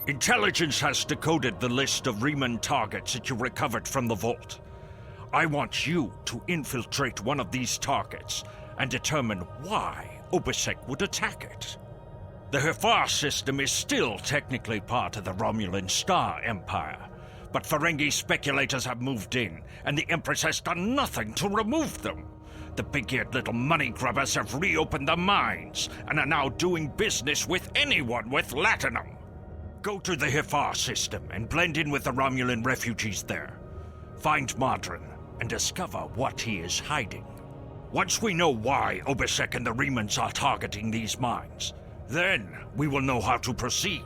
Intelligence has decoded the list of Riemann targets that you recovered from the vault. I want you to infiltrate one of these targets and determine why Obisek would attack it. The Hefar system is still technically part of the Romulan Star Empire, but Ferengi speculators have moved in, and the Empress has done nothing to remove them. The big-eared little money grubbers have reopened their minds and are now doing business with anyone with latinum. Go to the Hefar system and blend in with the Romulan refugees there. Find Modron and discover what he is hiding. Once we know why Obisek and the Riemans are targeting these mines, then we will know how to proceed.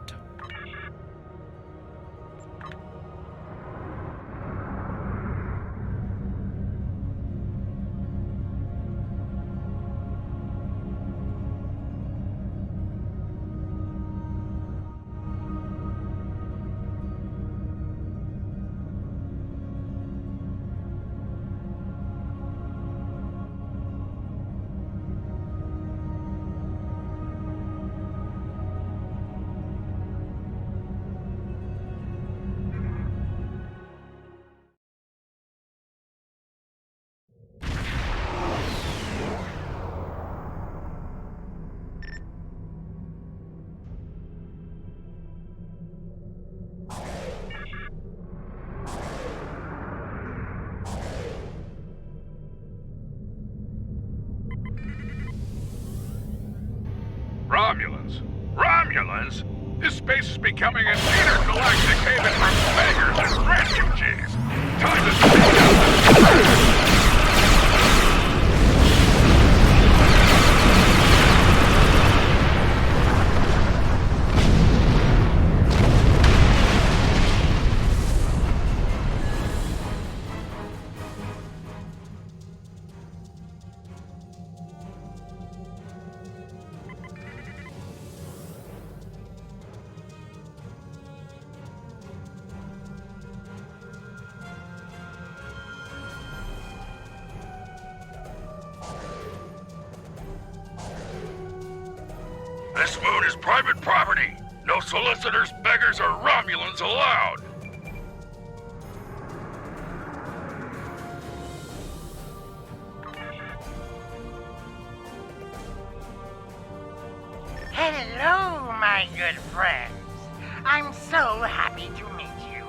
Romulans? Romulans? This space is becoming an intergalactic haven for beggars and refugees. Time to speed up. This moon is private property. No solicitors, beggars, or Romulans allowed. Hello, my good friends. I'm so happy to meet you.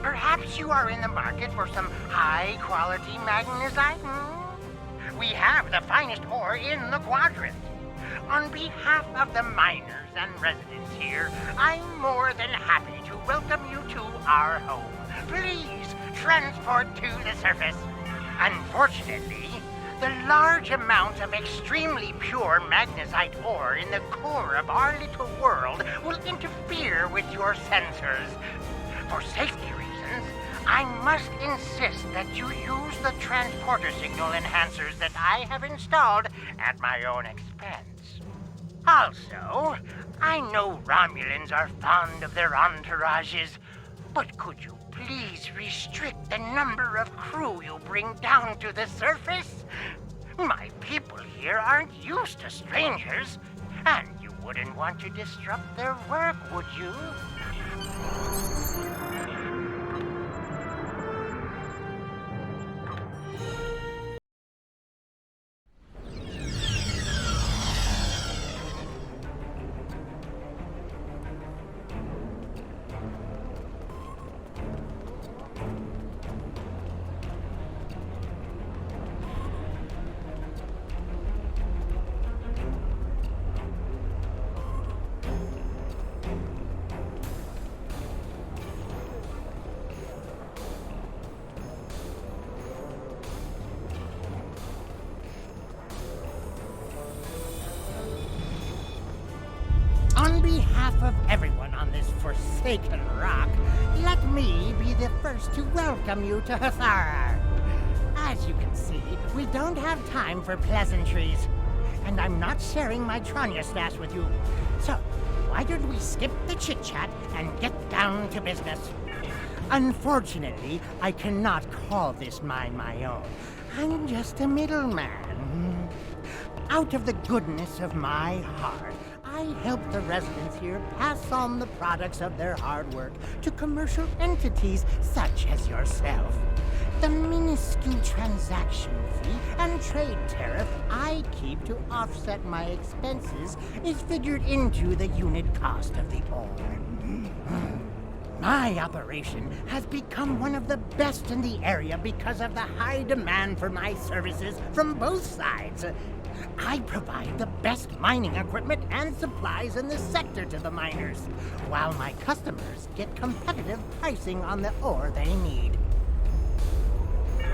Perhaps you are in the market for some high-quality magnesite? We have the finest ore in the quadrant. On behalf of the miners and residents here, I'm more than happy to welcome you to our home. Please transport to the surface. Unfortunately, the large amount of extremely pure magnesite ore in the core of our little world will interfere with your sensors. For safety reasons, I must insist that you use the transporter signal enhancers that I have installed at my own expense. Also, I know Romulans are fond of their entourages, but could you please restrict the number of crew you bring down to the surface? My people here aren't used to strangers, and you wouldn't want to disrupt their work, would you? On behalf of everyone on this forsaken rock, let me be the first to welcome you to Hathara. As you can see, we don't have time for pleasantries, and I'm not sharing my Tranya stash with you. So, why don't we skip the chit-chat and get down to business? Unfortunately, I cannot call this mine my own. I'm just a middleman. Out of the goodness of my heart, I I help the residents here pass on the products of their hard work to commercial entities such as yourself. The minuscule transaction fee and trade tariff I keep to offset my expenses is figured into the unit cost of the ore. My operation has become one of the best in the area because of the high demand for my services from both sides. I provide the best mining equipment and supplies in the sector to the miners, while my customers get competitive pricing on the ore they need.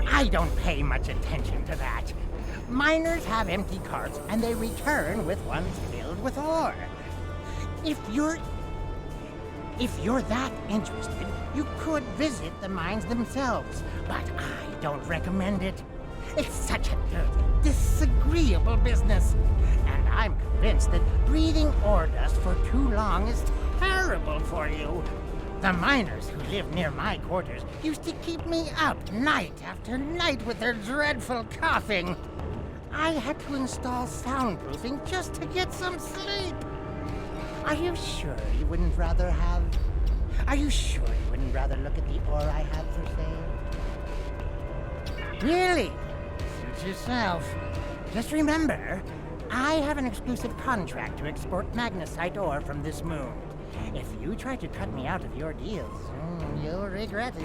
I don't pay much attention to that. Miners have empty carts and they return with ones filled with ore. If you're that interested, you could visit the mines themselves, but I don't recommend it. It's such a dirty, disagreeable business, and I'm convinced that breathing ore dust for too long is terrible for you. The miners who live near my quarters used to keep me up night after night with their dreadful coughing. I had to install soundproofing just to get some sleep. Are you sure you wouldn't rather look at the ore I have for sale? Really? Suit yourself. Just remember, I have an exclusive contract to export magnesite ore from this moon. If you try to cut me out of your deals, you'll regret it.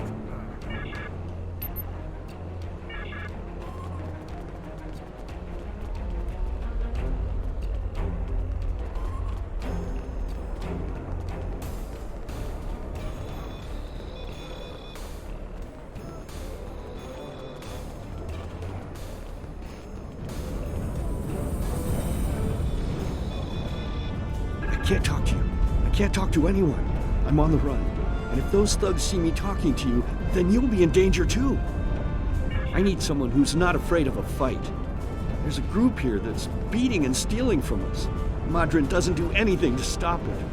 I can't talk to you. I can't talk to anyone. I'm on the run. And if those thugs see me talking to you, then you'll be in danger too. I need someone who's not afraid of a fight. There's a group here that's beating and stealing from us. Madrin doesn't do anything to stop it.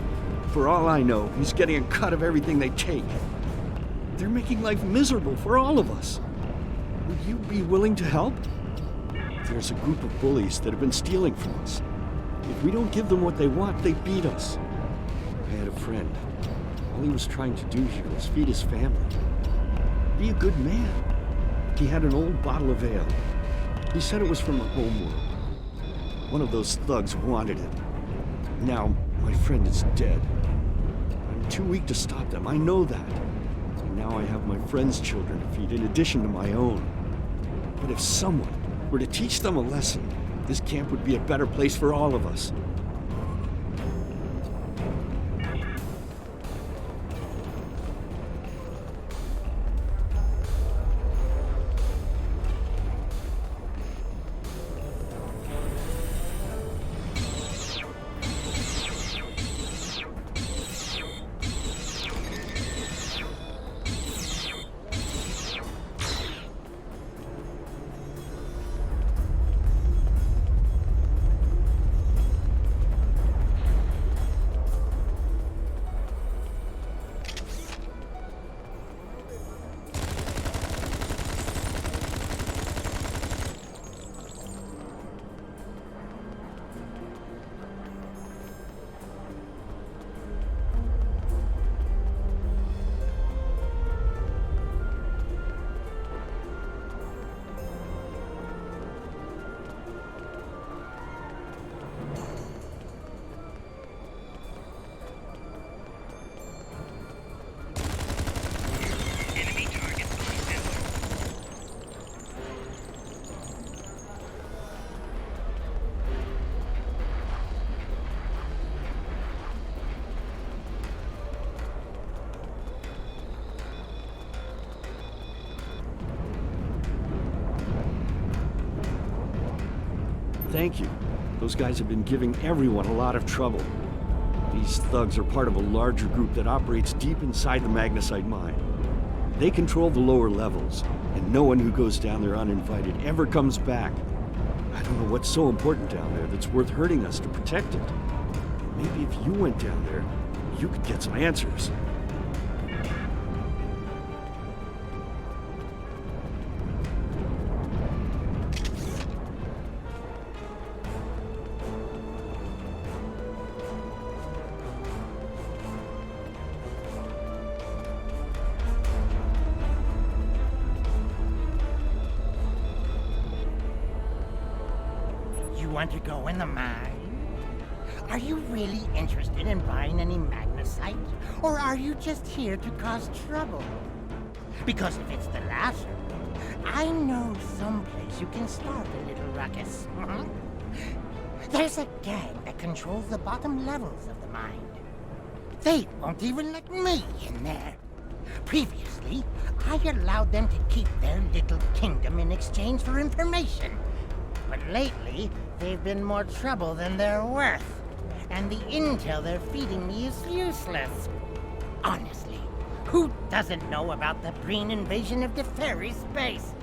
For all I know, he's getting a cut of everything they take. They're making life miserable for all of us. Would you be willing to help? There's a group of bullies that have been stealing from us. If we don't give them what they want, they beat us. I had a friend. All he was trying to do here was feed his family. Be a good man. He had an old bottle of ale. He said it was from the homeworld. One of those thugs wanted it. Now, my friend is dead. I'm too weak to stop them, I know that. And now I have my friend's children to feed in addition to my own. But if someone were to teach them a lesson, this camp would be a better place for all of us. Thank you. Those guys have been giving everyone a lot of trouble. These thugs are part of a larger group that operates deep inside the magnesite mine. They control the lower levels, and no one who goes down there uninvited ever comes back. I don't know what's so important down there that's worth hurting us to protect it. Maybe if you went down there, you could get some answers. want to go in the mine? Are you really interested in buying any magnesite? Or are you just here to cause trouble? Because if it's the latter, I know someplace you can start a little ruckus. There's a gang that controls the bottom levels of the mine. They won't even let me in there. Previously, I allowed them to keep their little kingdom in exchange for information. But lately, they've been more trouble than they're worth. And the intel they're feeding me is useless. Honestly, who doesn't know about the Breen invasion of Deferi space?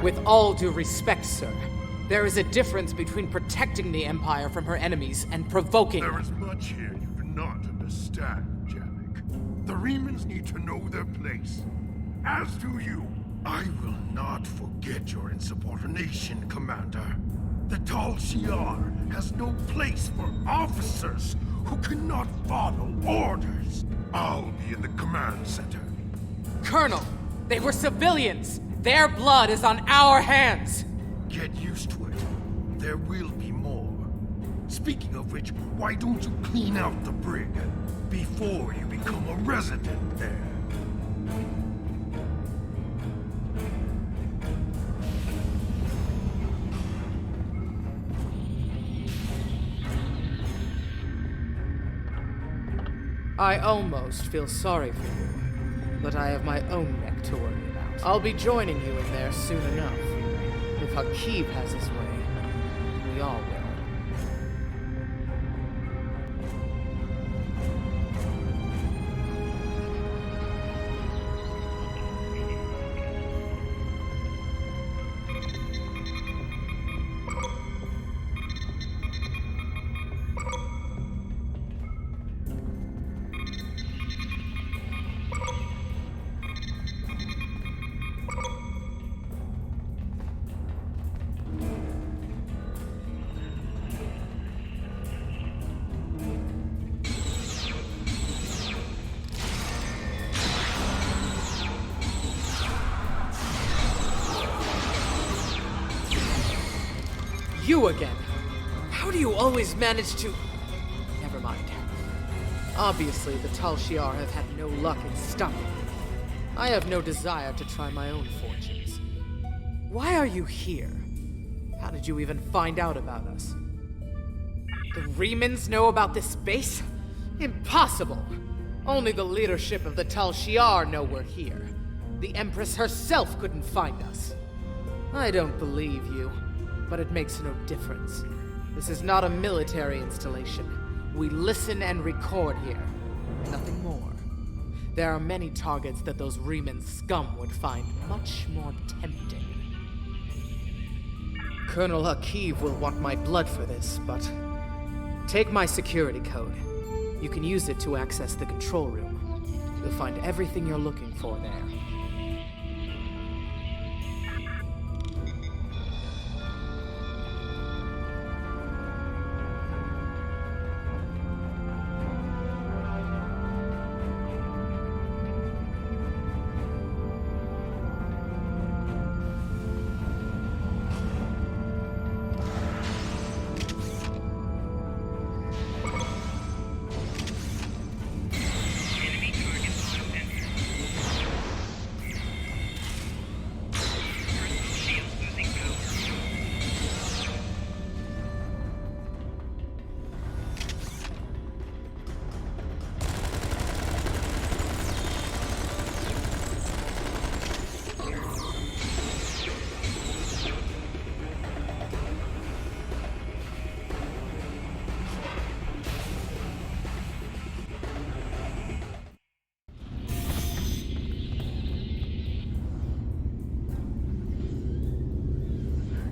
With all due respect, sir, there is a difference between protecting the Empire from her enemies and provoking There them. is much here you do not understand, Janek. The Remans need to know their place. As do you. I will not forget your insubordination, Commander. The Tal Shiar has no place for officers who cannot follow orders. I'll be in the command center. Colonel, they were civilians! Their blood is on our hands! Get used to it. There will be more. Speaking of which, why don't you clean out the brig before you become a resident there? I almost feel sorry for you, but I have my own neck to worry about. I'll be joining you in there soon enough. If Hakib has his way, we all will. you again. How do you always manage to... Never mind. Obviously, the Tal Shiar have had no luck in stopping me. I have no desire to try my own fortunes. Why are you here? How did you even find out about us? The Remans know about this base? Impossible! Only the leadership of the Tal Shiar know we're here. The Empress herself couldn't find us. I don't believe you, but it makes no difference. This is not a military installation. We listen and record here. Nothing more. There are many targets that those Reman scum would find much more tempting. Colonel Hakiv will want my blood for this, but... Take my security code. You can use it to access the control room. You'll find everything you're looking for there.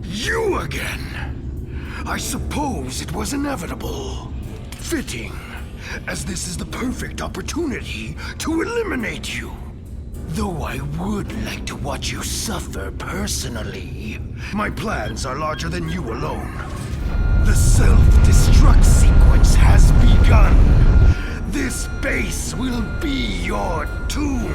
You again! I suppose it was inevitable. Fitting, as this is the perfect opportunity to eliminate you. Though I would like to watch you suffer personally. My plans are larger than you alone. The self-destruct sequence has begun. This base will be your tomb.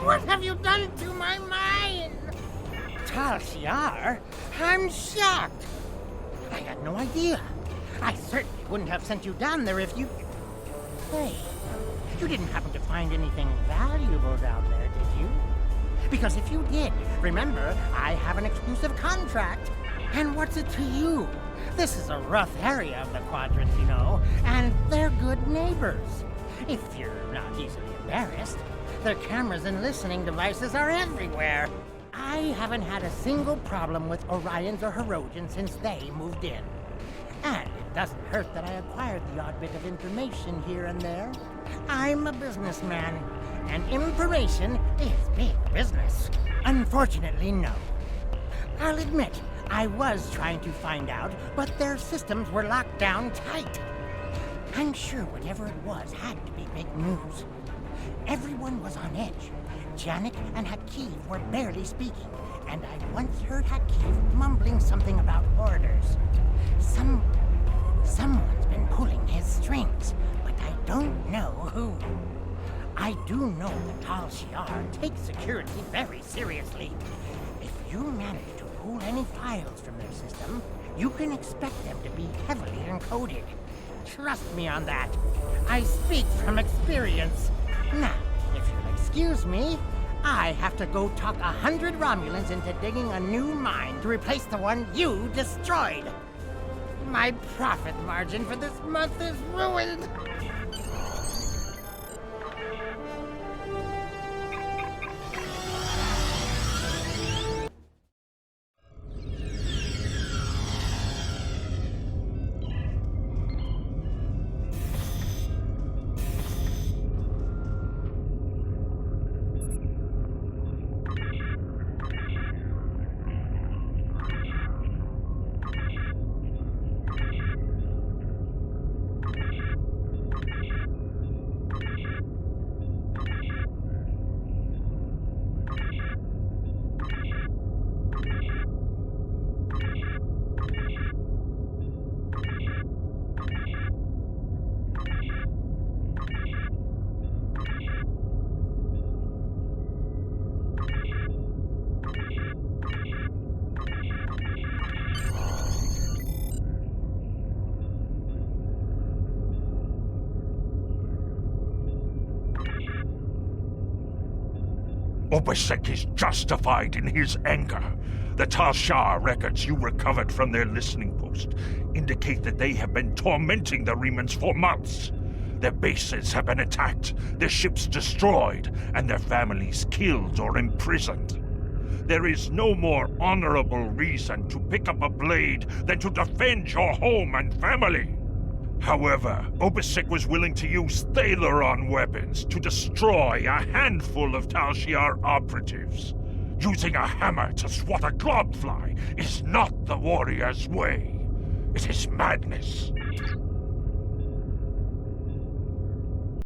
What have you done to my mind? Tal Shiar? I'm shocked. I had no idea. I certainly wouldn't have sent you down there if you... Hey, you didn't happen to find anything valuable down there, did you? Because if you did, remember, I have an exclusive contract. And what's it to you? This is a rough area of the Quadrant, you know, and they're good neighbors. If you're not easily embarrassed. Their cameras and listening devices are everywhere. I haven't had a single problem with Orions or Herodians since they moved in. And it doesn't hurt that I acquired the odd bit of information here and there. I'm a businessman, and information is big business. Unfortunately, no. I'll admit, I was trying to find out, but their systems were locked down tight. I'm sure whatever it was had to be big news. Everyone was on edge. Janek and Hakiv were barely speaking, and I once heard Hakiv mumbling something about orders. Someone's been pulling his strings, but I don't know who. I do know that Tal Shiar takes security very seriously. If you manage to pull any files from their system, you can expect them to be heavily encoded. Trust me on that. I speak from experience. Now, if you'll excuse me, I have to go talk 100 Romulans into digging a new mine to replace the one you destroyed. My profit margin for this month is ruined. Obisek is justified in his anger. The Tal Shiar records you recovered from their listening post indicate that they have been tormenting the Remans for months. Their bases have been attacked, their ships destroyed, and their families killed or imprisoned. There is no more honorable reason to pick up a blade than to defend your home and family. However, Obisek was willing to use Thaleron weapons to destroy a handful of Tal Shiar operatives. Using a hammer to swat a globfly is not the warrior's way. It is madness.